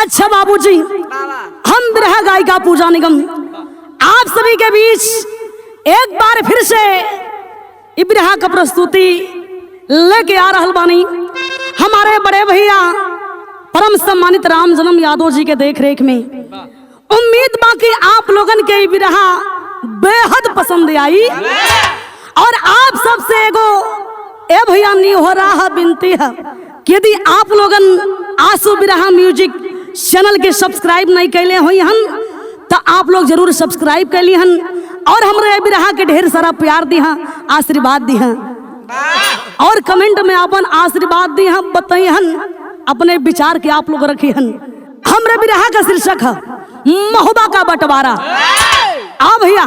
अच्छा बाबूजी, हम बिरहा गायिका पूजा निगम आप सभी के बीच एक बार फिर से बिरहा का प्रस्तुति लेके आ रहल बानी। हमारे बड़े भैया परम सम्मानित राम जन्म यादव जी के देख रेख में। उम्मीद बाकी आप लोगन के बिरहा बेहद पसंद आई और आप सबसे एगो ए भैया नहीं हो रहा विनती है कि यदि आप लोगन आंसू बिरहा म्यूजिक चैनल के सब्सक्राइब नहीं कैले हुई हन तो आप लोग जरूर सब्सक्राइब कैली हन और हमरे बिरहा के ढेर सारा प्यार दी हन, आशीर्वाद दी हन और कमेंट में अपन आशीर्वाद दी हन, बताई हन अपने विचार के आप लोग रखी हन। हमरे बिरहा का शीर्षक है महुबा का बंटवारा। आ भैया,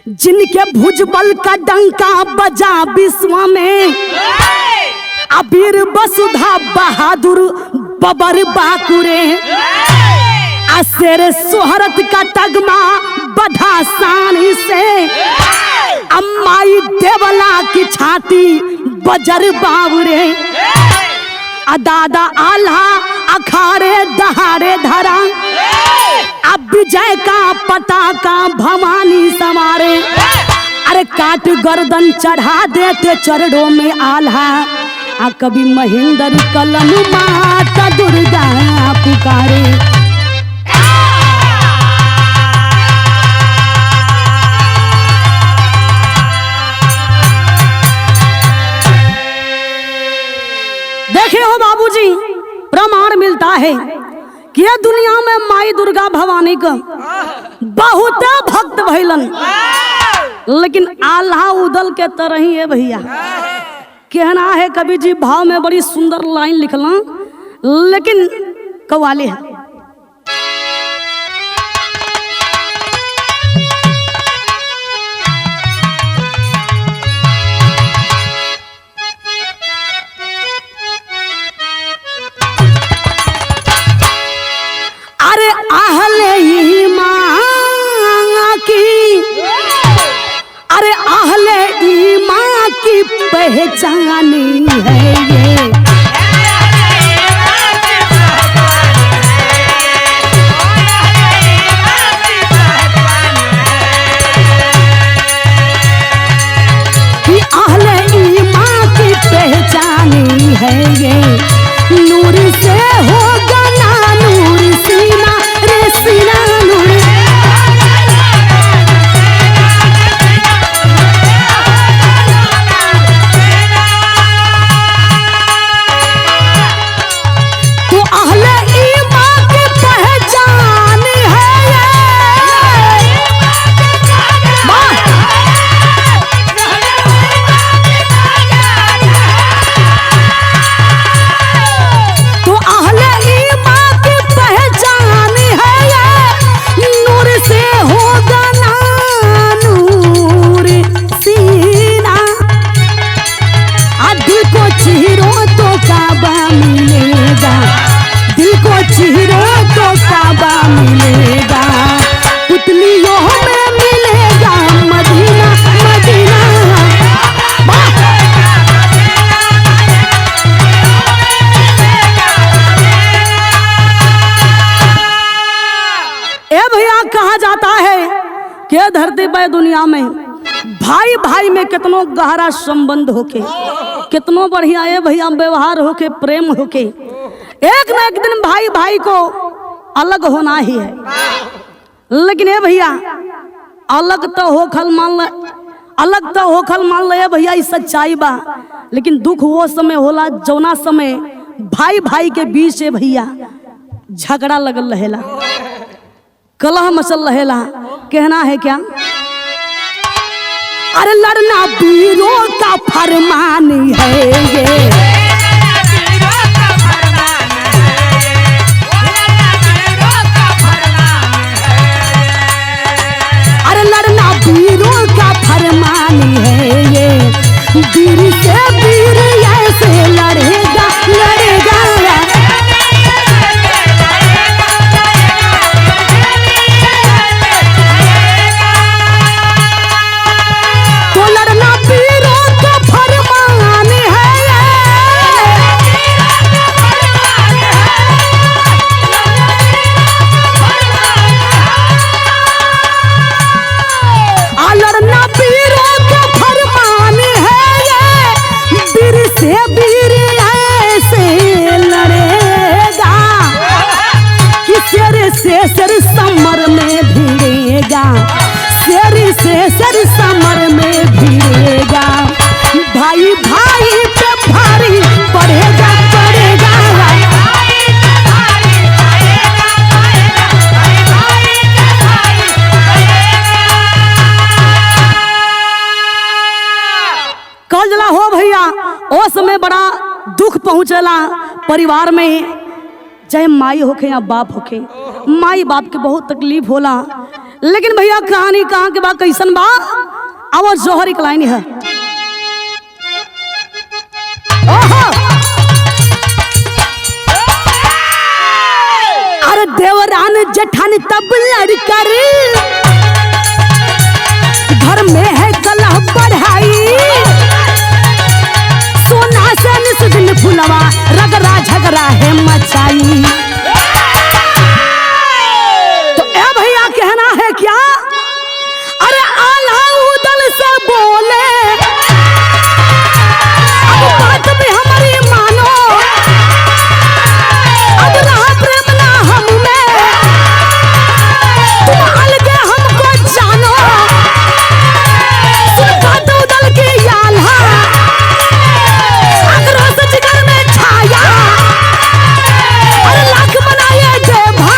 जिनके भुजबल का डंका बजा विश्व में, अबीर वसुधा बहादुर बबर बाकुरे, अशेर सोहरत का तगमा बढ़ा शान से, अम्माई देवला की छाती बजर बावरे, अदादा आल्हा अखाड़े दहाड़े धरा, अब विजय का पताका भवानी सवारे, अरे काट गर्दन चढ़ा देते चरणों में आल्हा, आ कभी महेंद्र कलम माता दुर्गा पुकारे। देखे हो बाबूजी, प्रमाण मिलता है कि ये दुनिया में माई दुर्गा भवानी का बहुत भक्त भैलन, लेकिन आल्हा उदल के तरह ही है भैया। कहना है कवि जी भाव में बड़ी सुंदर लाइन लिखला, लेकिन कव्वाली है। अरे आहले ही माँ की, अरे आहले ईमां की पहचानी है ये, कि आहले ईमां की पहचानी है ये, नूर से होगा ना नूर सीना रे सीना नूर। धरती पे दुनिया में भाई भाई में कितनो गहरा संबंध होके, कितनो बढ़िया है भैया व्यवहार होके, प्रेम होके, एक न एक दिन भाई भाई को अलग होना ही है। लेकिन ये भैया अलग तो होखल मान ले, अलग तो होखल मान ले भैया, इस सच्चाई बा, लेकिन दुख वो समय होला जौना समय भाई भाई के बीच से भैया झगड़ा लगल रहेला, कलह मचल रहेला। कहना है क्या, अरे लड़ना वीरों का फरमान है ये, अरे लड़ना वीरों का फरमान है ये, वीर से वीर ऐसे लड़ेगा लड़ेगा, तो लड़ना वीरों का फरमान है ये। पहुँचला परिवार में, चाहे माई होके या बाप होके, माई बाप के बहुत तकलीफ होला। लेकिन भैया कहानी कहाँ के बा, कैसन बा, आवाज जोहर एक लाइन है। अरे देवरान जेठानी तब लड़कर घर में है कलह बढ़ाई, सोना से निस दिन फुलवा रगड़ा झगड़ा है मचाई। तो ए भैया कहना है क्या, अरे आल्हा उदल से बोले, अब बात भी हमारी मानो, अब रहा प्रेम ना हम में, तुम अलगे हमको जानो, सुन बात उदल की आल्हा, अगर से जिगर में छाया, अरे लाख मनाए देवा,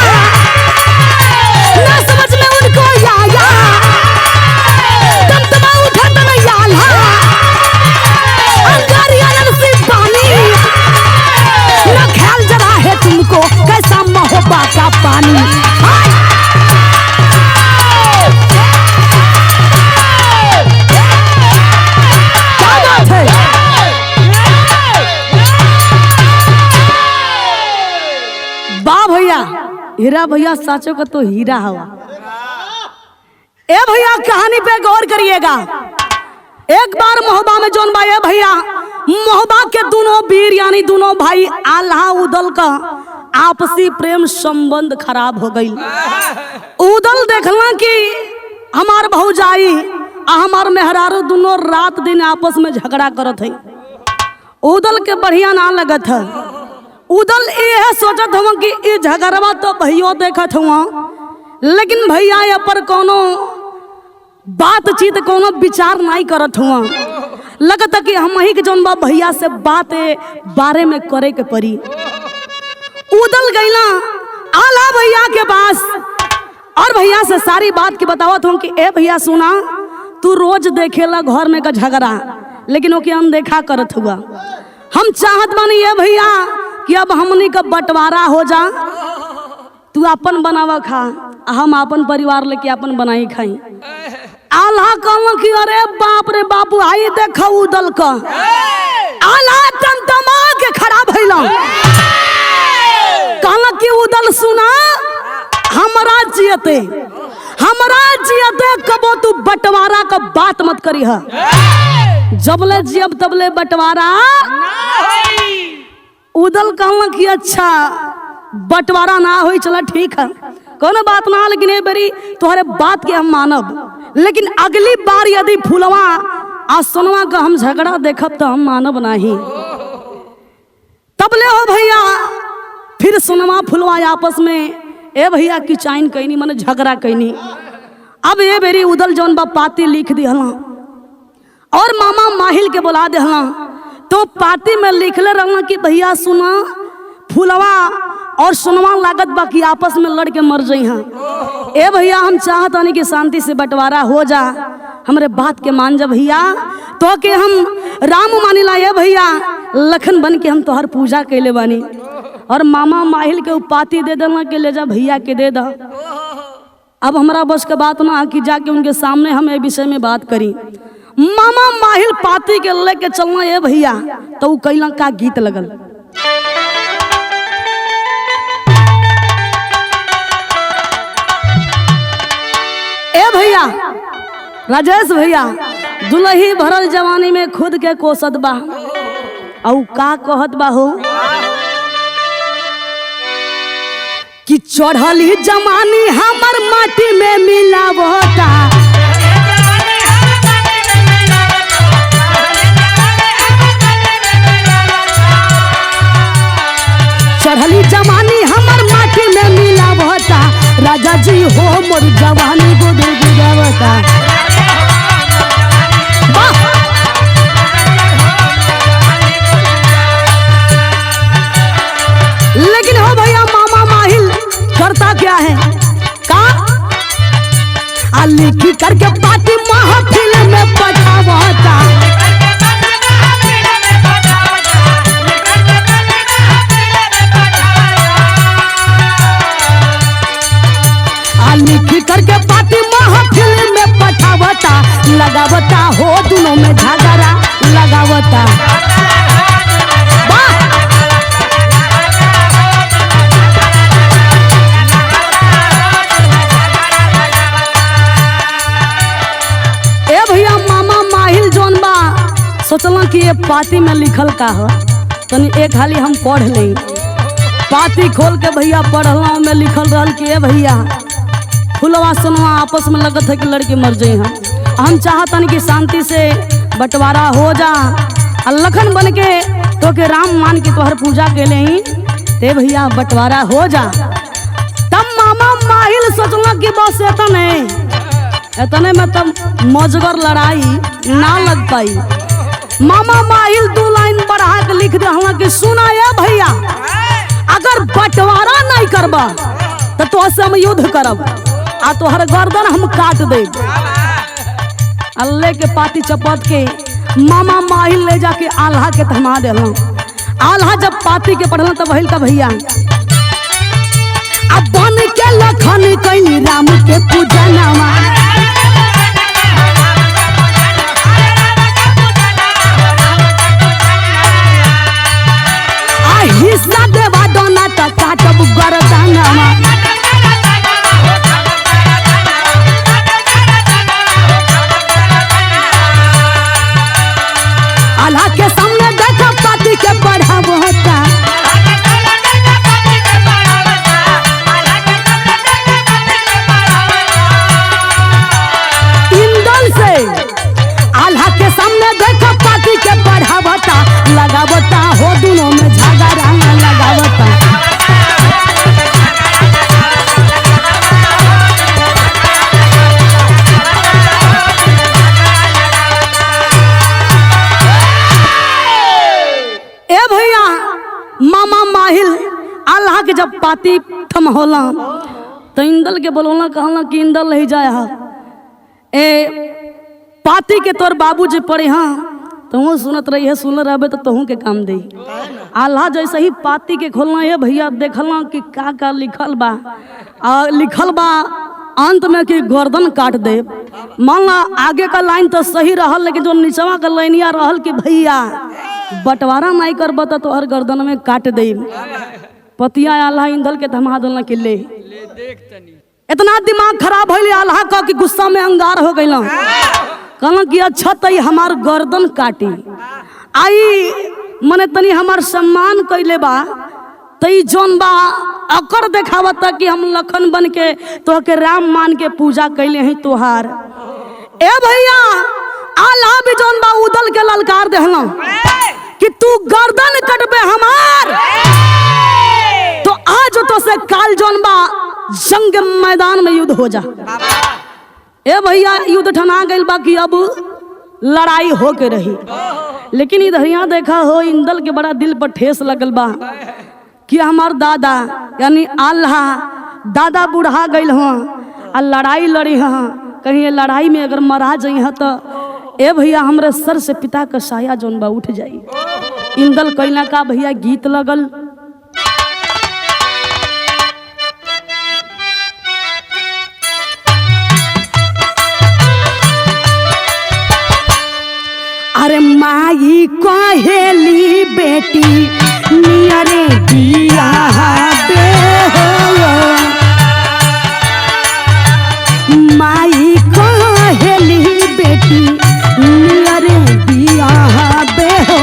ना समझ में उनको आया, दमदमा उठा तन आल्हा, अंगारी आनंद से पानी, ना ख्याल जरा है तुमको कैसा मोहब्बत का पानी। क्या बात है, वाह भैया, हीरा भैया साचो का तो हीरा हवा। ए भैया कहानी पे गौर करिएगा। एक बार मोहबा में जोन भाई है भैया, मोहबा के दोनों वीर यानी दोनों भाई आल्हा उदल का आपसी प्रेम संबंध खराब हो गई। उदल देखला कि हमार भौजाई आ हमार मेहरारू दोनों रात दिन आपस में झगड़ा करत है। उदल के बढ़िया ना लगत है। उदल ये सोचत हुआ कि ये झगड़वा तो भैया देखत हुआ, लेकिन भैया ये पर कोनो बातचीत कोनो विचार नहीं करत हुआ। लगता कि हम ही के जौन बा भैया से बात बारे में करे के पड़ी। उदल गईला आला भैया के पास और भैया से सारी बात के बतावत हूँ कि ए भैया सुना, तू रोज देखेला घर में का झगड़ा, लेकिन ओके अनदेखा करत हुआ। हम चाहत बानी ये भैया कि अब हमनी का बंटवारा हो जा, तू अपन बनावा खा, हम अपन परिवार लेके अपन बनाई खाई। आल्हा कहला कि अरे बाप रे बापू, आई देखा उदल का आल्हा तंतमा के खड़ा भइला। कहला कि उदल सुना, हमरा जियते कबो तू बंटवारा का बात मत करी है। जबले जियब तबले बंटवारा। उदल कहला कि अच्छा बंटवारा ना होई, चला ठीक है, कोनो बात ना, लेकिन ये बेरी तुम्हारे बात के हम मानब, लेकिन अगली बार यदि फुलवा आ सोनवा का हम झगड़ा देखब तो हम मानब नहीं। तब ले हो भैया, फिर सोनवा फुलवा आपस में ए भैया की चाइन कहनी, माने झगड़ा कहनी। अब ये बेरी उदल जौन बा पाती लिख दिहला और मामा माहिल के बुला दिहला। तो पाती में लिखले रहना कि भैया सुना, फुलवा और सोनवा लागत बाकी आपस में लड़ के मर जाई हैं। ए भैया हम चाहता नहीं कि शांति से बंटवारा हो जा, हमरे बात के मान जा भैया, तो के हम राम मानिला। ए भैया लखन बन के हम तोहर पूजा कैले बानी, और मामा माहिल के उपाती दे देना के ले जा भैया के दे दा। अब हमारा बस के बात ना कि जाके उनके सामने हम ए विषय में बात करी। मामा माहिल पाती के लेके चलना ए भैया, तो कैला का गीत लगल। ए भैया राजेश भैया, दुलही भरल जवानी में खुद के कोसत बा, औ का कहत बा हो कि चढ़ली जवानी हमर माटी में मिलावता, चढ़ली जवानी हमर माटी में मिलावता, राजा जी हो मोर जवानी गुदे गुदावता। लेकिन हो भैया मामा माहिल करता क्या है का, लिखी करके पार्टी महफिल में पठावता, मिल करके पार्टी महफिल में पठावता लगावता हो दोनों में झगड़ा लगावता। ए भैया मामा माहिल जोन बा सोचला कि ये पाती में लिखल का हो तनी एक हाली हम पढ़ ले। पाती खोल के भैया पढ़ला में लिखल रहल कि ए भैया फुलवा सुनवा आपस में लगत है कि लड़की मर जाई। हम चाहतन कि शांति से बंटवारा हो जा। लखन बन के तो के राम मान के तोहर पूजा के ले ते भैया बंटवारा हो जा। तब मामा माहिल सोचला कि बस एतने में तब मजगर लड़ाई ना लग पाई। मामा माहिल 2 लाइन बढ़ा के लिख दे कि सुना ये भैया अगर बंटवारा नहीं करबा तो तोहसे हम युद्ध करब आ तोहर गर्दन हम काट दे। अल्लाह के पाती चपत के मामा माहिल ले जाके आल्हा के थमा दिल। आल्हा जब पाती के पढ़ल तब भइल का भैया अब बन के लखन कैली राम के पूजनवा। हिस्सा देवा दोना तो काटब गर्दनवा। आल्हा के सामने देखा पाती के बढ़ाव होता। इंदल से आल्हा के सामने देखा पाती के बढ़ावता लगावता हो दोनों में झगड़ा लगावता। ए भैया मामा माहिल आल्हा के जब पाती थम होला तो इंदल के बोलौला कहला कि इंदल नहीं जाए ए पाती के तोर बाबूजी पड़े हाँ तुम सुनत रही है सुन रहे तो तुहू के काम दे। आल्हा जैसे ही पाती के खोलना है भैया देखला कि का लिखल बा लिखल बा अंत में कि गर्दन काट दे। मान ला आगे का लाइन तो सही रहल लेकिन जो नीचवा का लाइनिया रहल कि भैया बंटवारा नहीं करब तो तोहर गर्दन में काट दे। पतिया आल्हा इंदल के थमा दिल कि ले इतना दिमाग खराब हो आल्हा का कि गुस्सा में अंगार हो गई। कहला कि अच्छा तई हमार गर्दन काटी आई मने तनी हमार सम्मान कैले बा तई जोन बा अकर देखावता कि हम लखन बन के तो के राम मान के पूजा कैले हैं तोहार। ए भैया आल्हा भी जोन बा उदल के ललकार देहला कि तू गर्दन कटबे हमार तो आज तो से काल जोन बा जंग मैदान में युद्ध हो जा। ए भैया युद्ध ठना गइल बा कि अब लड़ाई हो के रही। लेकिन इधर यहाँ देखा हो इंदल के बड़ा दिल पर ठेस लगल बा कि हमार दादा यानी आल्हा दादा बूढ़ा गइल हो आ लड़ाई लड़ी हाँ कहीं ये लड़ाई में अगर मरा जाइ हाँ तो ए भैया हमरे सर से पिता का साया जोन बा उठ जाई। इंदल कैला का भैया गीत लगल अरे माई कहेली बेटी नियरे दिया बे हो माई कहेली बेटी नियरे दिया बे हो।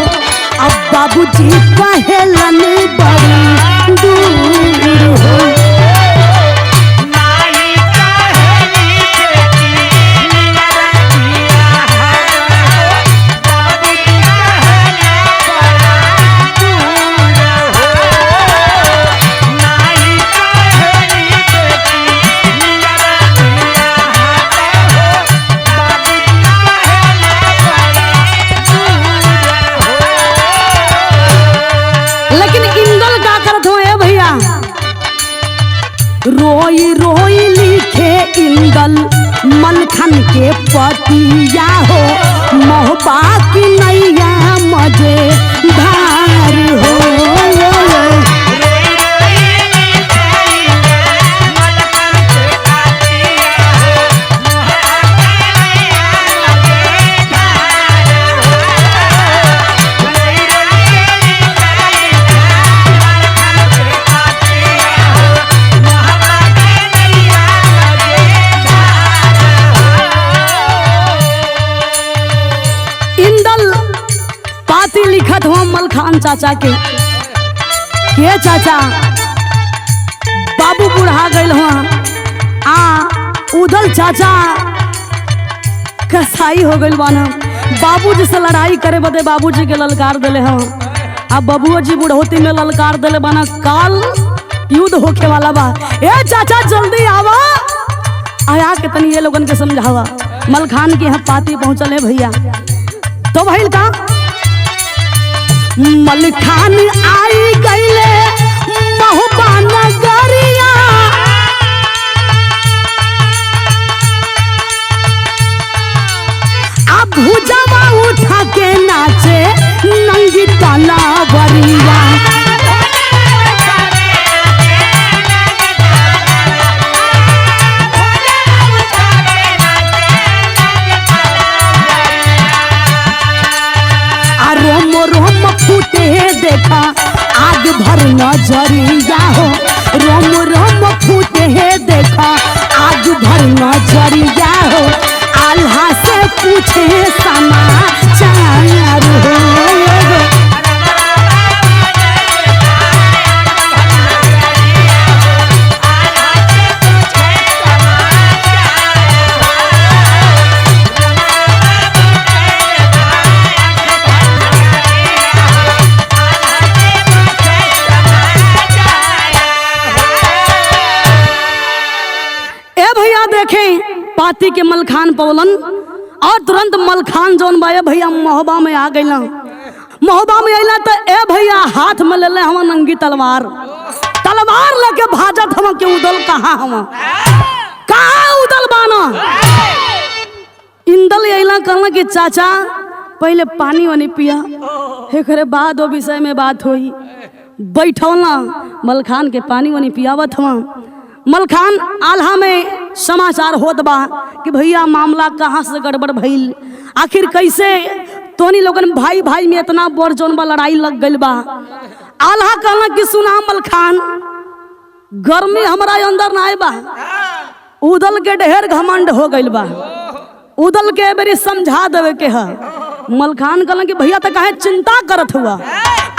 अब बाबूजी कहेलन बड़ी दूर हो। रोई रोई लिखे इंदल मलखन के पतिया हो मोहबा की नैया मजे धार हो। कहत हुआ मलखान चाचा के चाचा बाबू बुढ़ा गए हुआ उधल चाचा कसाई हो गई बाना। बाबूजी से लड़ाई करे बदे बाबूजी के ललकार दिले हैं। अब बबुआ जी बुढ़ौती में ललकार दिले बाना, काल युद्ध होके वाला बा। ए चाचा जल्दी आवा, आया के तनी ये लोगन के समझावा। मलखान के यहाँ पाती पहुंचल है भैया। तो भइल का मलखान आई गईले महुबा नगरिया, अब भुजावा उठा के नाचे नंगी तलवारिया। रोम रोम फूटे देखा आग भर नजरिया हो, रोम रोम फूटे देखा आग भर नजरिया हो। आल्हा से पूछे समाचार हो, पाती के मलखान पवलन और तुरंत मलखान जौन बा भैया महोबा में आ गई। महोबा में अला तो ए भैया हाथ में ले हम नंगी तलवार लेके भाजत हम के उदल कहाँ उदल बाना। इंदल अला कहला कि चाचा पहले पानी वानी पिया, एकरे बाद वो विषय में बात हुई। बैठौला मलखान के पानी वानी पियावत हम। मलखान आल्हा में समाचार होत बा कि भैया मामला कहाँ से गड़बड़ भइल, आखिर कैसे तोनी लोगन भाई भाई में इतना बड़ जौन बा लड़ाई लग गइल बा। आल्हा कहला कि सुना मलखान, गर्मी हमरा अंदर ना बा, उदल के ढेर घमंड हो गइल बा, उदल के बेरी समझा देवे के है। मलखान कहला कि भैया तो काहे चिंता करत हुआ,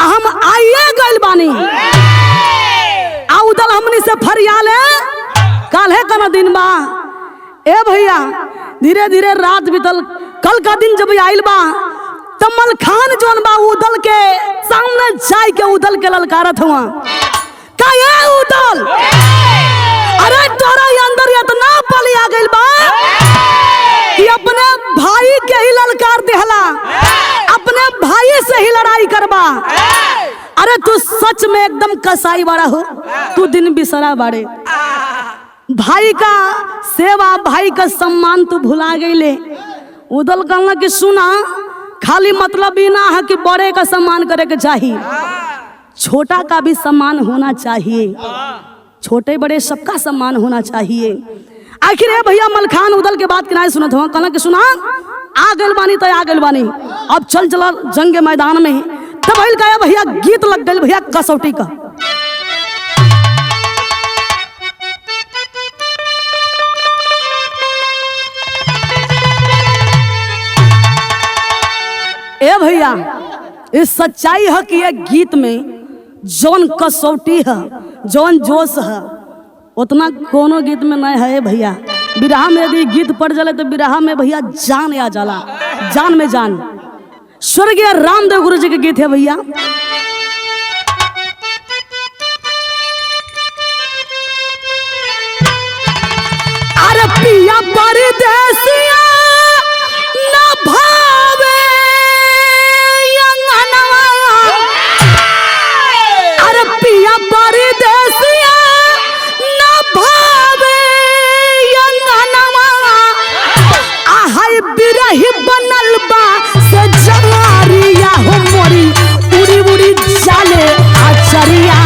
हम आइए गइल बानी। उदल हमनी से फरियाले काल्हे का दिन बा। ए भैया धीरे धीरे रात बीतल, कल का दिन जब आइल बा तो मलखान जौन बा उदल के सामने जाय के उदल के ललकारत हुआ का ये उदल, अरे तोरा अंदर इतना बल आ गइल बा कि अपने भाई के ही ललकार देहला, अपने भाई से ही लड़ाई करबा। अरे तू सच में एकदम कसाई बड़ा हो, तू दिन बिसरा बाड़े। भाई का सेवा भाई का सम्मान तू भुला गईले। उदल कहला कि सुना, खाली मतलब ही ना है कि बड़े का सम्मान करे के चाहिए, छोटा का भी सम्मान होना चाहिए, छोटे बड़े सबका सम्मान होना चाहिए। आखिर है भैया मलखान उदल के बात किनारे सुनत हुआ, कहला कि सुना आ गइल बानी तो आ गइल बानी, अब चल चला जंग के मैदान में। तब का भैया गीत लग गए भैया कसौटी का। ए भैया इस सच्चाई है कि ये गीत में जौन कसौटी है, जौन जोश है, उतना कोनो गीत में नहीं है भैया। बिरहा में यदि गीत पड़ जाए तो बिरहा में भैया जान आ जाला, जान में जान। स्वर्गीय रामदेव गुरु जी के गीत है भैया। अरे पिया परदेसिया ना भावे अंगनवा, अरे पिया परदेसिया ना भावे अंगनवा, आहै बिरही बनल बा से जवारिया हो मोरी, उड़ी उड़ी जाले आचरिया।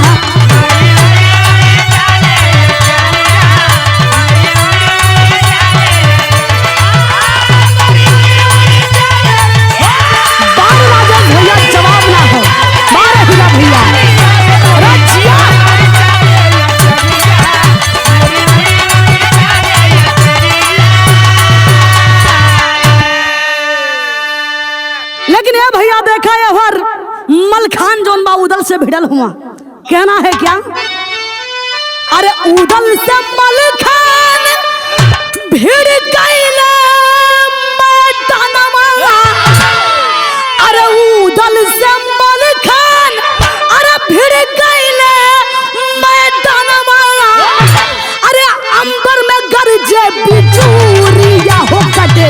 से भिड़ल हुआ। कहना है क्या? अरे उदल से मलखान भिड़ गईले मैदानमा। अरे उदल से मलखान अरे भिड़ गईले मैदानमा। अरे अंबर में गरजे बिजूरिया हो कटे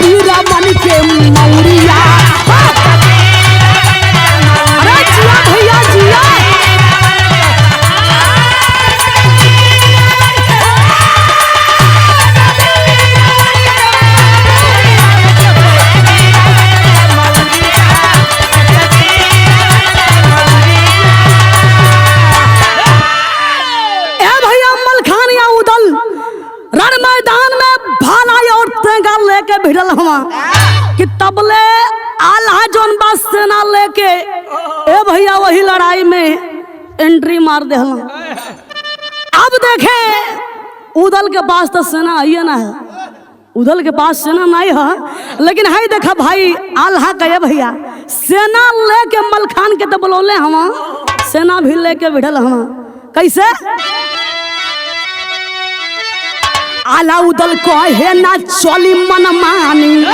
बीरा मन के मौरिया। अरे जिया भैया जिया। लेके भिड़ल हुआ कि तबले आल्हा जोन बस सेना लेके ए भैया वही लड़ाई में एंट्री मार दे। अब देखे उदल के पास तो सेना है ना है, उदल के पास सेना नहीं है, लेकिन है देखा भाई आल्हा का ये भैया सेना लेके मलखान के तो बोले हवा सेना भी लेके भिड़ल हवा। कैसे? आला उदल को है ना चोली मन मानी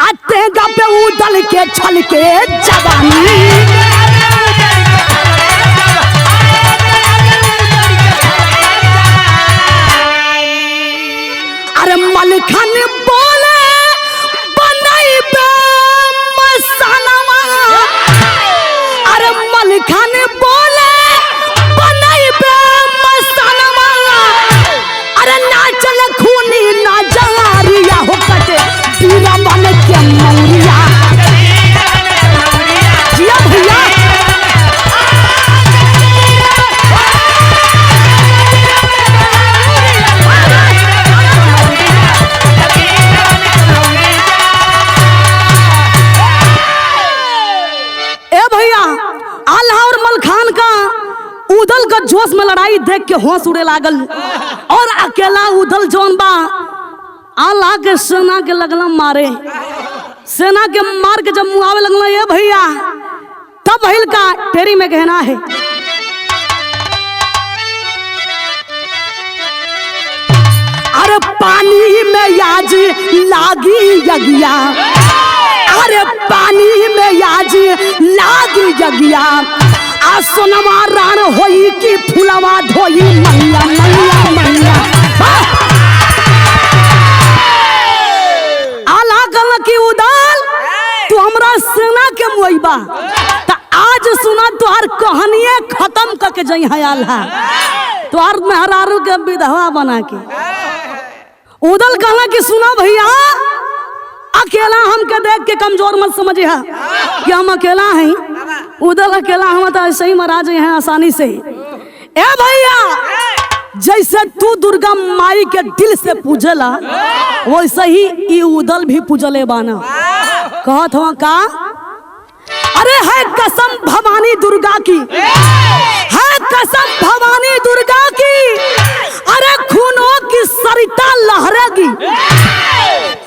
आतेगा पे उदल के छल के जवानी। अरे मलखान बोले बनाई पे मसालावा। अरे मलखान बोले बनाई पे मसालावा। अरे नाचल खूनी ना जवारिया हो कटे बीरा मन के मौरिया। जिया भैया। ए भैया आल्हा और मलखान का उदल का जोश में लड़ाई देख के होश उड़े लागल और अकेला उदल जोन बा आल्हा के सेना के लगला मारे। सेना के मार के जब मुआवे लगला ये भैया तब हिल का टेरी में कहना है। अरे पानी में आज लागी यगिया। अरे पानी में आज लागी यगिया। आ सोनमा रान होई की फुलवा धोई मैया मैया मैया। आला कल की उदल तू हमरा सेना के मुइबा त आज सुना तुहार कहानियां खत्म करके जई है आल्हा तुहार मेहरारू के विधवा बना के। उदल कहला कि सुना भैया अकेला हमके देख के कमजोर मत समझिए कि हम अकेला हैं। उदल अकेला हम तो ऐसे ही मरा जाए हैं आसानी से। ए भैया जैसे तू दुर्गा माई के दिल से पूजला वैसे ही ये उदल भी पूजले बाना। कहत हुआ का? अरे है कसम भवानी दुर्गा की, है कसम भवानी दुर्गा की। अरे खूनों की सरिता लहरेगी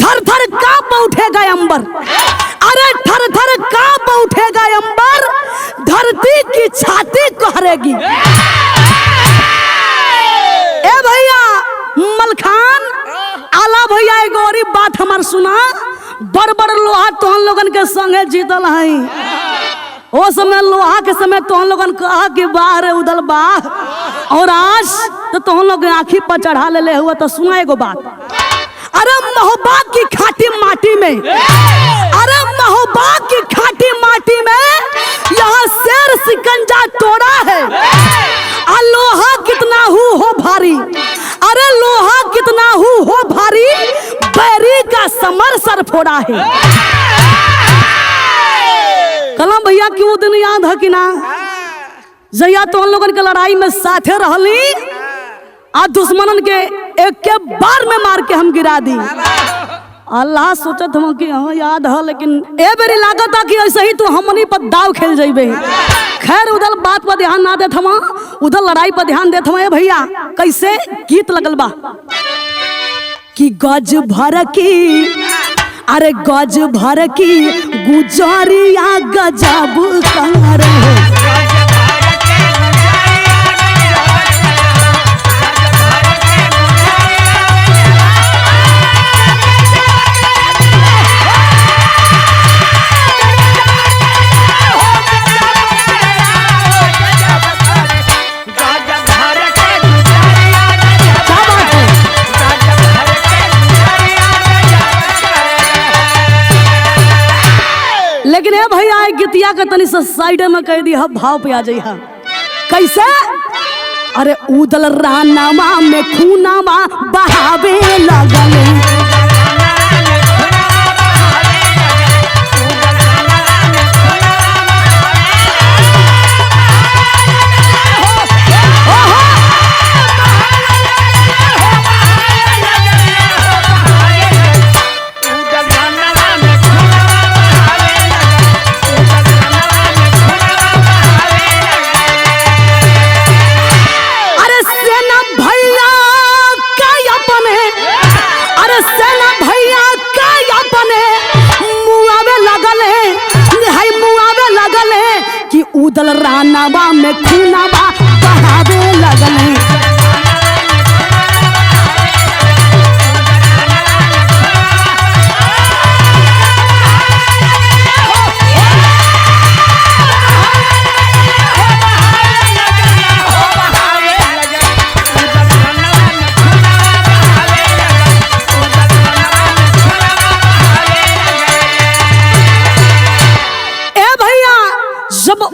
थर थर कांप उठेगा अंबर। अरे थर थर कांप उठेगा अंबर धरती की छाती कहरेगी। ए भैया मलखान आला भैया एक और बात हमार सुना। बड़ बड़ लोहा तोहन लोगन के संगे जीतल है। ओ समय लोहा के समय तोहन लोगन कहा कि बाहर उदल बाह और आज तो तोहन लोग आँखी पर चढ़ा ले हुआ। तो सुना एगो बात। अरे महोबा की खाटी माटी में, अरे महोबा की खाटी माटी में यहाँ शेर सिकंजा तोड़ा है। लोहा कितना हो भारी, अरे लोहा कितना हो भारी बैरी का समर सर फोड़ा है। कलम भैया की वो दिन याद है कि ना जया तो उन लोगन के लड़ाई में साथे रहली आ दुश्मनन के एक के बार में मार के हम गिरा दी। अल्लाह सोचत हम कि हाँ याद है, लेकिन ए बेरी लागत कि ऐसे ही तू हमनी पर दाव खेल जाइबे। खैर उधर बात पर ध्यान ना देत हम, उधर लड़ाई पर ध्यान देत हम। भैया कैसे गीत लगल बा कि गज भर की, अरे गज भर की गुजरिया गजब कर गीतिया के तनी से साइड में कह दी भाव पे आ जाइ। कैसे? अरे उदल रानावा में खूनावा बहावे लगल। उदल रानावा में खूनावा बहावे लगल।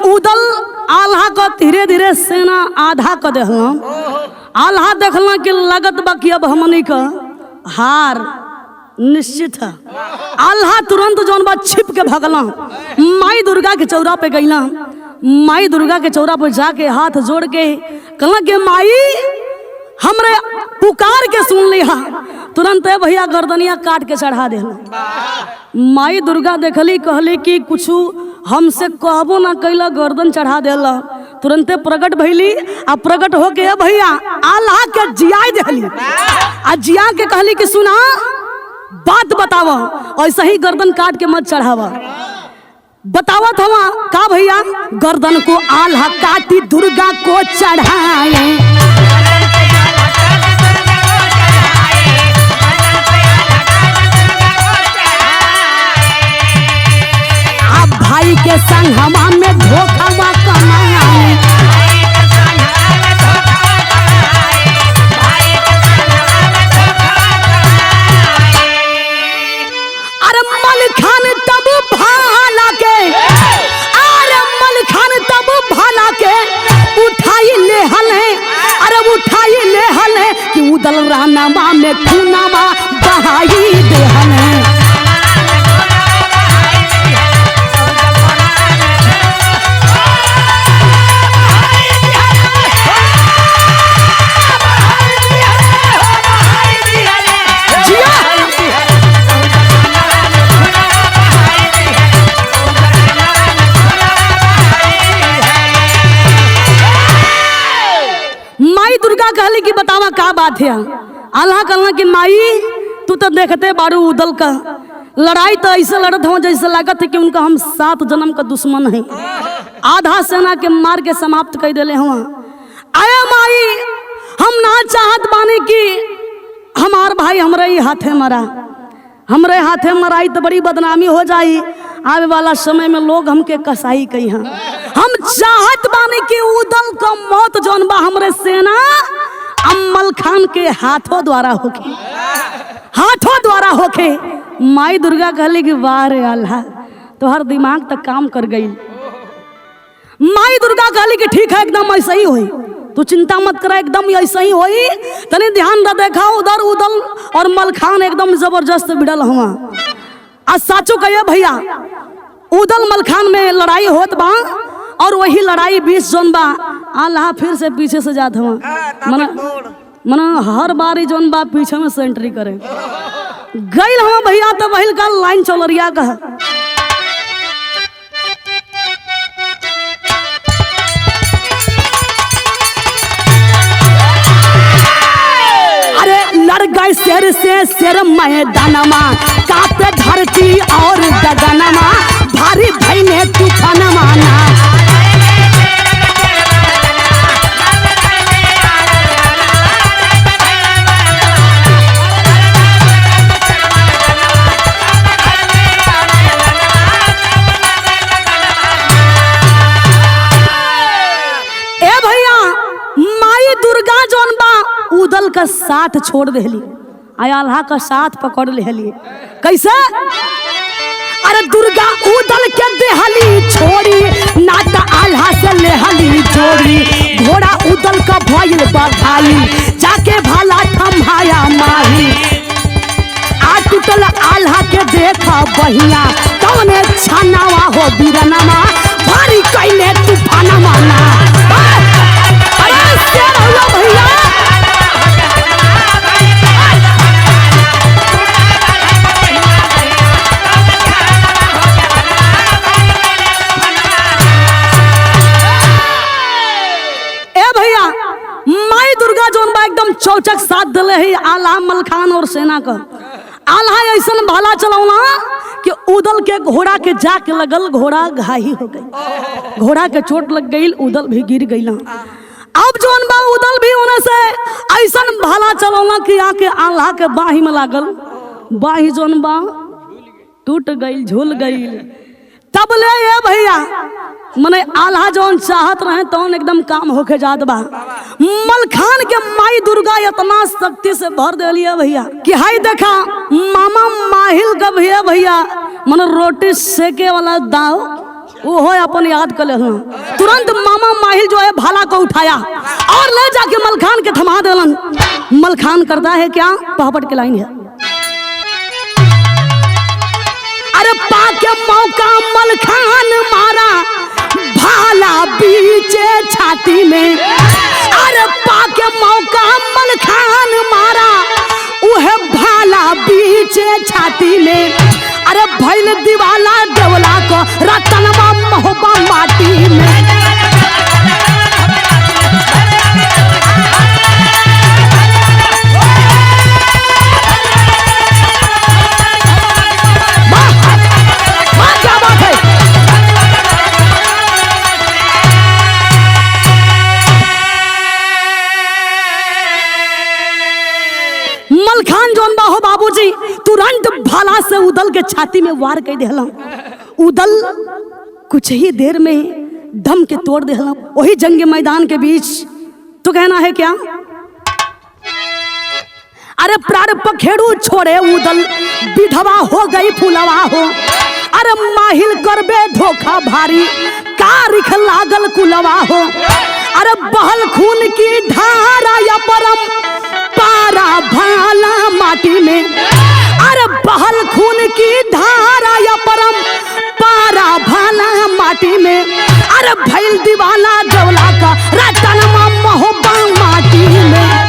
उदल आल्हा को धीरे धीरे सेना आधा कर देहला। आल्हा देखला कि लगत बा कि अब हमनी का हार निश्चित है। आल्हा तुरंत जौन बा छिप के भगला, माई दुर्गा के चौरा पे गईला। माई दुर्गा के चौरा पे जाके हाथ जोड़ के कहला कि माई हमरे पुकार के सुन लिहा। तुरंत भैया गर्दनिया काट के चढ़ा देला। माई दुर्गा देखली, कहली कि कुछ हमसे कहबो ना कैला, गर्दन चढ़ा देला। तुरंते प्रकट भइली। आ प्रकट होके भैया आल्हा के जियाई देली। आ जिया के कहली कि सुना बात बतावा, ऐसा ही गर्दन काट के मत चढ़ावा। बतावत हवा का भैया? गर्दन को आल्हा काटी दुर्गा को चढ़ाए। भाई के संग हवा में धोखावा कमाए। अरे मलखान तब भाला के, अरे मलखान तब भाला के उठाई ले हले। अरे उठाई ले हले कि उदल रानावा में खूनावा बहाई दे हले। कहली कि बतावा का बात है? आल्हा कहला कि माई तू तो देखते बारू उदल का लड़ाई तो ऐसे लड़त हो जैसे लागत है कि उनका हम 7 जन्म का दुश्मन है। आधा सेना के मार के समाप्त कर देले हुआ। आया माई हम ना चाहत बानी कि हमार भाई हमरे ही हाथे मरा। हमरे हाथे मराई तो बड़ी बदनामी हो जाई। आवे वाला समय में लोग हमके कसाई कही हैं। हम चाहत बानी कि उदल का मौत जौन बा हमरे सेना अम्मल खान के हाथों द्वारा होके, हाथों द्वारा होके। माई दुर्गा कहली कि वाह रे अल्लाह, तोहर दिमाग तक काम कर गई। माई दुर्गा कहली कि ठीक है, एकदम ऐसा ही होई, तू चिंता मत करा, एकदम ऐसा ही होई। तने ध्यान दा देखा उधर उदल और मलखान एकदम जबरदस्त भिड़ल हुआ। आज साचो कहिए भैया उदल मलखान में लड़ाई होत बा और वही लड़ाई 20 जोन बा आल्हा फिर से पीछे से जात हुआ। मना हर बारी जोन बा पीछे में से एंट्री करे गईल हुआ भैया। तो वही का लाइन चौलरिया का लड़ गए शेर से शेर मैदानमा, कापे धरती और गगनमा, भारी भइले तूफानमा ना। ए भैया माई दुर्गा जोन बा उदल का साथ छोड़ देली, आल्हा का साथ पकड़ लेली। कैसे? अरे दुर्गा उदल के देहली छोड़ी नाता आल्हा से लेहली जोड़ी घोड़ा उदल का भइल बधाई जाके भाला थमाया माही आ टूटल आल्हा के देखा बहिया कौने छानावा हो बीरनमा भारी कैले तूफाना माना अरे शेर हुआ भैया माई दुर्गा जोन बा एकदम चौचक साथ दिले है आल्हा मलखान और सेना का आल्हा ऐसा भाला चलौना कि उदल के घोड़ा के जाके लगल घोड़ा घाही हो गई घोड़ा के चोट लग गई उदल भी गिर गई अब जोन बा उदल भी होने से ऐसा भाला चलौना कि आके आल्हा के बाही में लागल बाही जोन बा टूट गई झूल गई तब ले ये भैया मने आल्हा जौन चाहत रहे तौन एकदम काम होके जात बा मलखान के माई दुर्गा इतना शक्ति से भर देलिए भैया कि हाय देखा मामा माहिल का भैया भैया मन रोटी सेके वाला दाव वो अपन याद कर ले तुरंत मामा माहिल जो है भाला को उठाया और ले जाके मलखान के थमा देलन मलखान करता है क्या पहापट के लाइन है अरे पाके मौका मलखान मारा भाला बीचे छाती में अरे पाके मौका मलखान मारा उहे भाला बीचे छाती में अरे भइल दीवाला देवला को रतनवा महोबा माटी में मलखान जोन बा हो बाबूजी तुरंत भाला से उदल के छाती में वार कर देला उदल कुछ ही देर में दम के तोड़ देला वही जंग मैदान के बीच तो कहना है क्या अरे प्राण पखेड़ू छोड़े उदल विधवा हो गई फुलवा हो अरे माहिल करबे धोखा भारी कारिख लागल कुलवा हो अरे बहल खून की धारा या परम पारा भाला माटी में अरे बहल खून की धारा या परम पारा भाला माटी में अरे भइल दीवाला देवला का रतनमा महोबा माटी में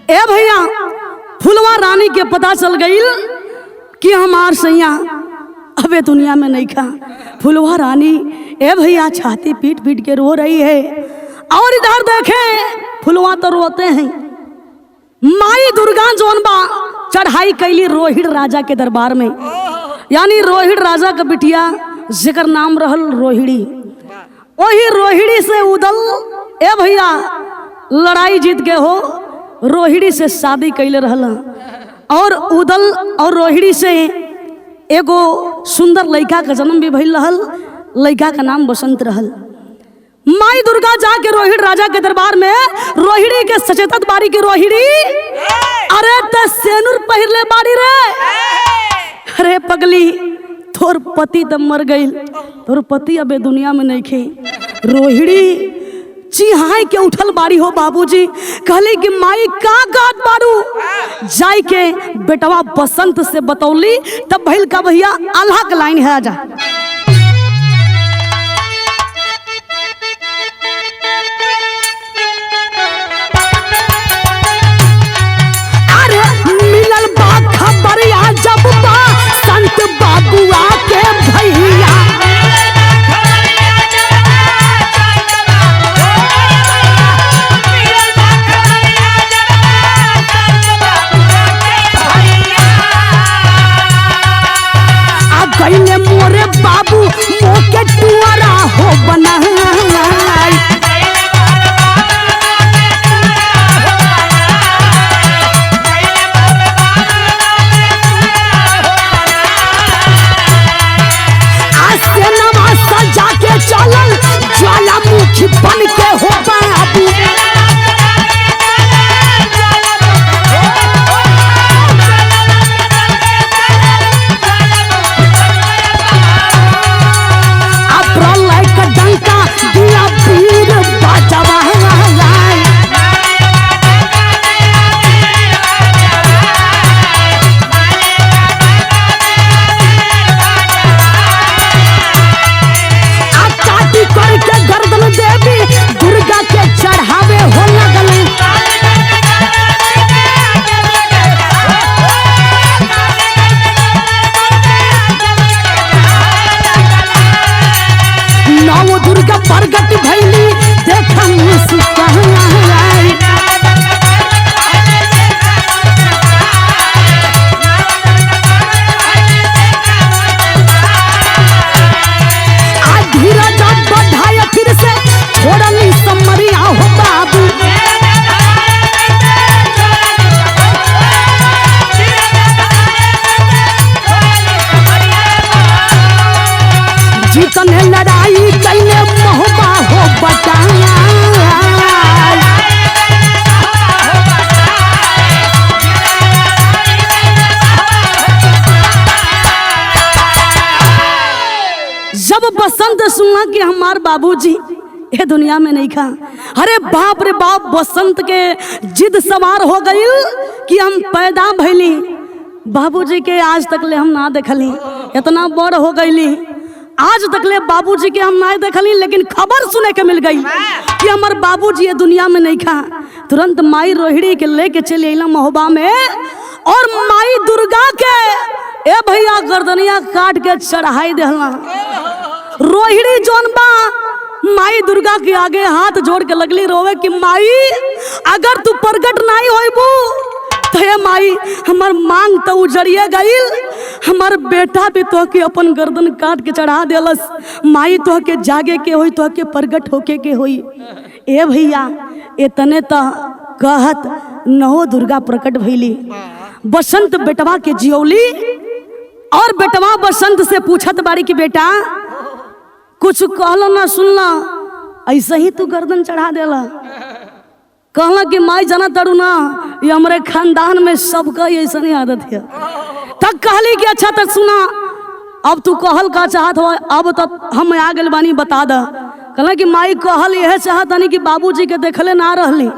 ए भैया फुलवा रानी के पता चल गई कि हमार सैया अबे दुनिया में नहीं खा फुलवा रानी ए भैया छाती पीट पीट के रो रही है और इधर देखे फुलवा तो रोते हैं माई दुर्गा जोन बा चढ़ाई कैली रोहिड़ राजा के दरबार में यानी रोहिड़ राजा का बिटिया जिकर नाम रहल रोहिड़ी वही रोहिड़ी से उदल ए भैया लड़ाई जीत के हो रोहिड़ी से शादी कैले रहला और उदल और रोहिड़ी से एगो सुंदर लड़का का जन्म भी भइल रहल लड़का का नाम बसंत रहल माई दुर्गा जाके रोहिड़ राजा के दरबार में रोहिड़ी के सचेतत बारी की रोहिड़ी अरे ते सेनुर पहिरले बाड़ी रे अरे पगली तोर पति तब मर गई तोर पति अबे दुनिया में नहीं खे रोहिड़ी चिहाई के उठल बाड़ी हो बाबूजी कहली कि माई का गात बारू जाई के बेटवा बसंत से बतौली तब भइल का भैया आल्हा के लाइन है आजा अरे मिलल बा खबरिया जब बा संत बाबुआ के भैया मोरे बाबू चढ़ावे हो लगल। नौ दुर्गा प्रगट भैली देखा मुस्कान। धीरज बढ़ाया फिर से छोड़नी समरिया हो बाबू। जीतने लड़ाई कैले महुबा हो बटाया। जब बसंत सुना कि हमार बाबूजी ये दुनिया में नहीं खा, अरे बाप रे बाप, बसंत के जिद सवार हो गई कि हम पैदा भैली। बाबूजी के आज तक ले हम ना देखली, इतना बड़ हो गईली आज तक ले बाबूजी के हम ना देखली। लेकिन खबर सुने के मिल गई कि हमार बाबूजी ये दुनिया में नहीं खा। तुरंत माई रोहिणी के लेके चली अला महोबा में, और माई दुर्गा के ए भैया गर्दनिया काट के चढ़ाई देहला। रोहिणी जोन बा माई दुर्गा के आगे हाथ जोड़ के लगली रोवे कि माई अगर तू प्रगट नहीं होइबू तो हे माई हमार मांग तो उजड़िए गईल, हमार बेटा भी तो के अपन गर्दन काट के चढ़ा देलस। माई तो के जागे के होई, तो के प्रगट होके के होई। ए भैया इतने तो कहत नौ दुर्गा प्रकट भइली। बसंत बेटवा के जियौली, और बेटवा बसंत से पूछत बाड़ी कि बेटा कुछ कहलो ना सुनला, ऐसे ही तू गर्दन चढ़ा देला। कहला कि माई जाना तड़ू ना, ये हमारे खानदान में सबका ऐसा नहीं आदत है। तब कहली कि अच्छा तक सुना, अब तू कहल का चाहत हो, अब तक हम आ गए बानी बता दा। कहला कि माई कहल यह चाहतानी कि बाबूजी के देखले ना रहली,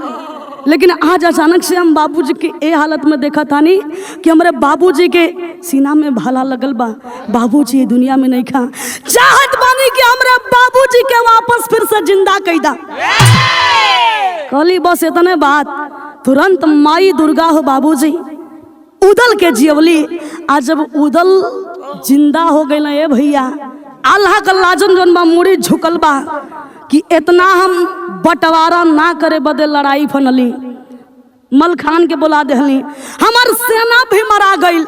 लेकिन आज अचानक से हम बाबूजी के ए हालत में देखा थानी कि हमारे बाबूजी के सीना में भाला लगल बा। बाबूजी दुनिया में नहीं खा, चाहत बानी कि हमारे बाबूजी के वापस फिर से जिंदा कैदा। कहली बस इतने बात। तुरंत माई दुर्गा हो बाबूजी उदल के जियवली। आज जब उदल जिंदा हो गई ना ए भैया, अल्लाह का लाजन जोन बा मुड़ी झुकल बा कि इतना हम बंटवारा ना करे बदे लड़ाई फनली। मलखान के बुला देहली, हमार सेना भी मरा गई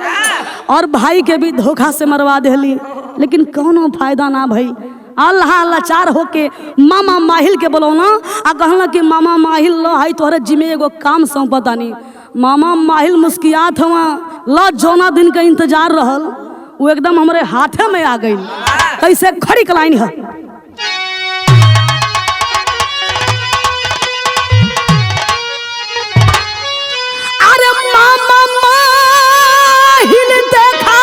और भाई के भी धोखा से मरवा देहली, लेकिन कोनो फायदा ना भई। अल्लाह लाचार होके मामा माहिल के बोलौना आ कहला कि मामा माहिल लो हाई तोहरे जिम्मे एगो काम सौंपतानी। मामा माहिल मुस्कियात हवा लो जोना दिन का इंतजार रहल वो एकदम हमारे हाथे में आ गई। कैसे खड़ी कलाइन है। अरे मामा माहिल देखा,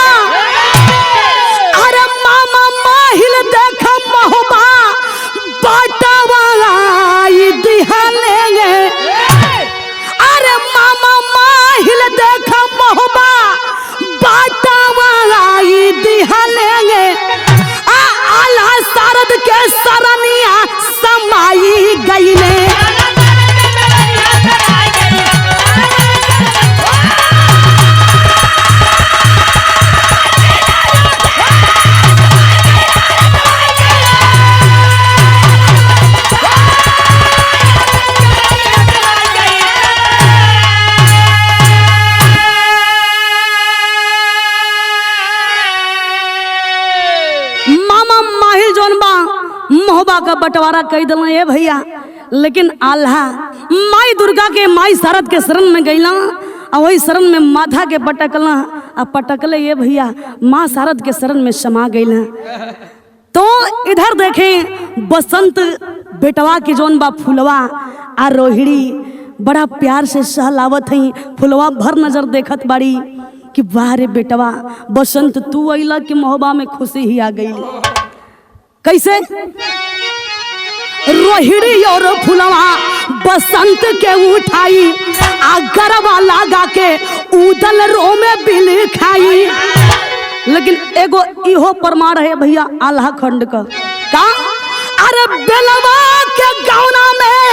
अरे मामा माहिल देखा महोबा बाटवा दिहालेंगे। अरे मामा माहिल देखा महोबा बाटवा दिहालेंगे। आल्हा शारद के सरनिया समाई गईले। महोबा का बंटवारा कई दिला ये भैया, लेकिन आल्हा माई दुर्गा के माई शारद के शरण में गईला और वही शरण में माथा के पटकला आ पटकले ये भैया माँ शारद के शरण में समा गईला। तो इधर देखें बसंत बेटवा के जोन बा फुलवा आ रोहिणी बड़ा प्यार से सहलावत हई। फुलवा भर नजर देखत बाड़ी कि वाह रे बेटवा बसंत तू अइला कि महोबा में खुशी ही आ गई। कैसे रोहिणी और फुलवा बसंत के उठाई आ गरबा लगा के उदल रो में बिल खाई। लेकिन एगो इहो प्रमाण है भैया आल्हा खंड का। अरे बेलवा के गौना में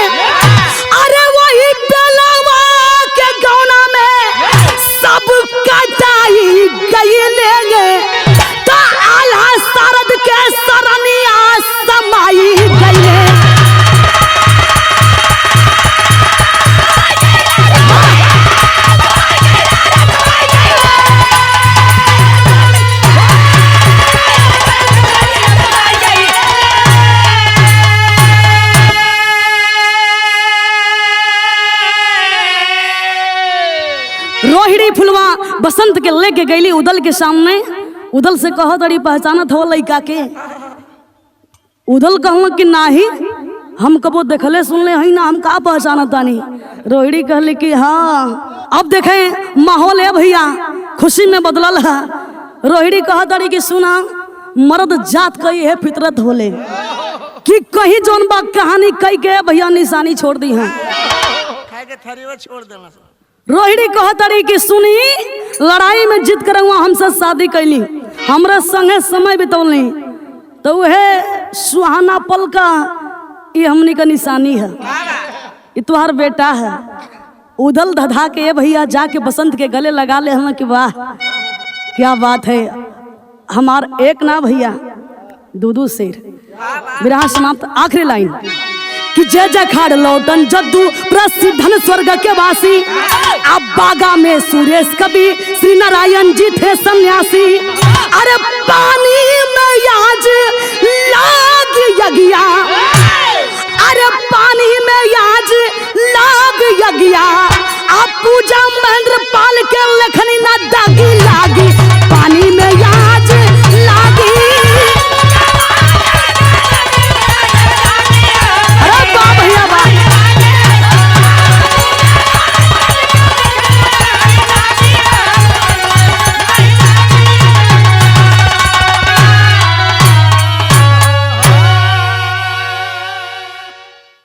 बसंत के लेके गईली उदल के सामने। उदल से कहो तड़ी पहचानत हो लड़का के? उदल कहल कि नाही, हम कबो देखले सुनले हई ना, हम का पहचानत तानी। रोहिणी कहली कि हाँ। अब देखें माहौल है भैया खुशी में बदलल है। रोहिणी कह तड़ी कि सुना, मर्द जात कई है फितरत होले कि कहीं जोन बा कहानी कई के भैया निशानी छोड़ दी है। रोहिणी कह तड़ी कि सुनी, लड़ाई में जीत कर हमसे शादी कैली, हमरा संगे समय बितौली, तो वह सुहाना पल का ये हमनी का निशानी है, ये तुम्हार बेटा है। उदल धधा के भैया जाके बसंत के गले लगा ले हम कि वाह क्या बात है, हमार एक ना भैया दूदू शेर। विराह समाप्त। आखिरी लाइन कि जय जय खाड़ लौटन जद्दू प्रसिद्धन स्वर्ग के वासी, अब बागा में सुरेश कवि श्री नारायण जी थे सन्यासी। अरे पानी में आज लाग यज्ञा, अरे पानी में आज लाग यज्ञा, आप पूजा महेंद्र पाल के लखनी ना दागी लागी, पानी में आज